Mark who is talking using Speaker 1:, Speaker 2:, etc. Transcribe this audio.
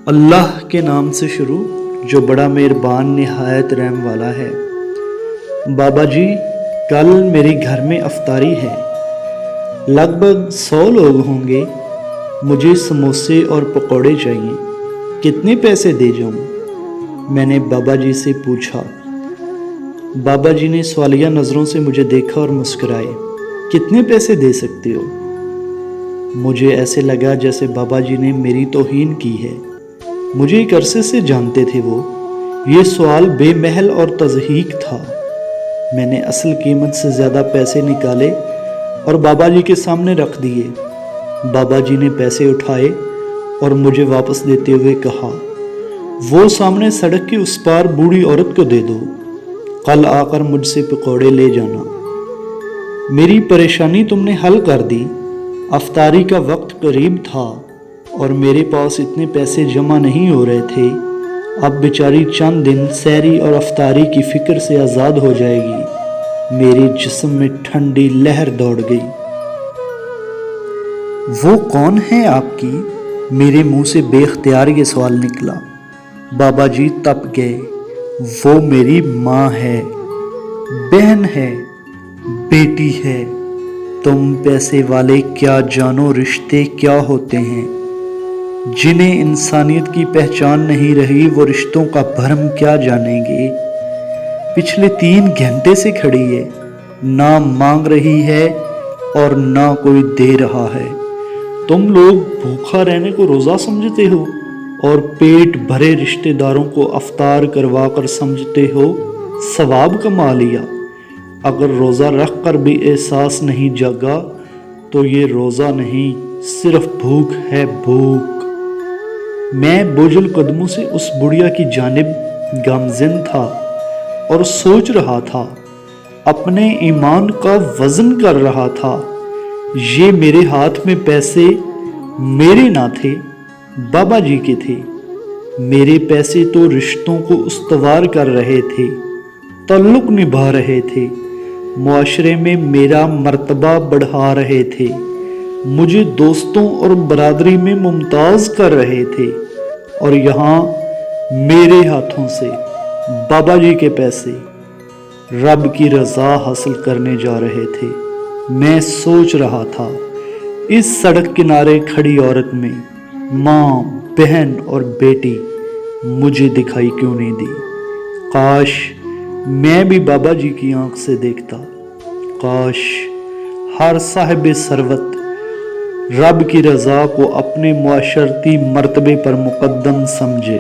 Speaker 1: اللہ کے نام سے شروع جو بڑا مہربان نہایت رحم والا ہے۔ بابا جی، کل میری گھر میں افطاری ہے، لگ بھگ 100 لوگ ہوں گے۔ مجھے سموسے اور پکوڑے چاہیے، کتنے پیسے دے جاؤں؟ میں نے بابا جی سے پوچھا۔ بابا جی نے سوالیہ نظروں سے مجھے دیکھا اور مسکرائے۔ کتنے پیسے دے سکتے ہو؟ مجھے ایسے لگا جیسے بابا جی نے میری توہین کی ہے۔ مجھے ایک عرصے سے جانتے تھے وہ۔ یہ سوال بے محل اور تضحیک تھا۔ میں نے اصل قیمت سے زیادہ پیسے نکالے اور بابا جی کے سامنے رکھ دیے۔ بابا جی نے پیسے اٹھائے اور مجھے واپس دیتے ہوئے کہا، وہ سامنے سڑک کے اس پار بوڑھی عورت کو دے دو، کل آ کر مجھ سے پکوڑے لے جانا۔ میری پریشانی تم نے حل کر دی۔ افطاری کا وقت قریب تھا اور میرے پاس اتنے پیسے جمع نہیں ہو رہے تھے۔ اب بیچاری چند دن سحری اور افطاری کی فکر سے آزاد ہو جائے گی۔ میرے جسم میں ٹھنڈی لہر دوڑ گئی۔ وہ کون ہے آپ کی؟ میرے منہ سے بے اختیار یہ سوال نکلا۔ بابا جی تپ گئے۔ وہ میری ماں ہے، بہن ہے، بیٹی ہے۔ تم پیسے والے کیا جانو رشتے کیا ہوتے ہیں؟ جنہیں انسانیت کی پہچان نہیں رہی وہ رشتوں کا بھرم کیا جانیں گے؟ پچھلے 3 گھنٹے سے کھڑی ہے، نہ مانگ رہی ہے اور نہ کوئی دے رہا ہے۔ تم لوگ بھوکا رہنے کو روزہ سمجھتے ہو اور پیٹ بھرے رشتہ داروں کو افطار کروا کر سمجھتے ہو ثواب کما لیا۔ اگر روزہ رکھ کر بھی احساس نہیں جاگا تو یہ روزہ نہیں، صرف بھوک ہے، بھوک۔ میں بوجھل قدموں سے اس بڑھیا کی جانب گامزن تھا اور سوچ رہا تھا، اپنے ایمان کا وزن کر رہا تھا۔ یہ میرے ہاتھ میں پیسے میرے نہ تھے، بابا جی کے تھے۔ میرے پیسے تو رشتوں کو استوار کر رہے تھے، تعلق نبھا رہے تھے، معاشرے میں میرا مرتبہ بڑھا رہے تھے، مجھے دوستوں اور برادری میں ممتاز کر رہے تھے، اور یہاں میرے ہاتھوں سے بابا جی کے پیسے رب کی رضا حاصل کرنے جا رہے تھے۔ میں سوچ رہا تھا، اس سڑک کنارے کھڑی عورت میں ماں، بہن اور بیٹی مجھے دکھائی کیوں نہیں دی؟ کاش میں بھی بابا جی کی آنکھ سے دیکھتا۔ کاش ہر صاحب ثروت رب کی رضا کو اپنے معاشرتی مرتبے پر مقدم سمجھے۔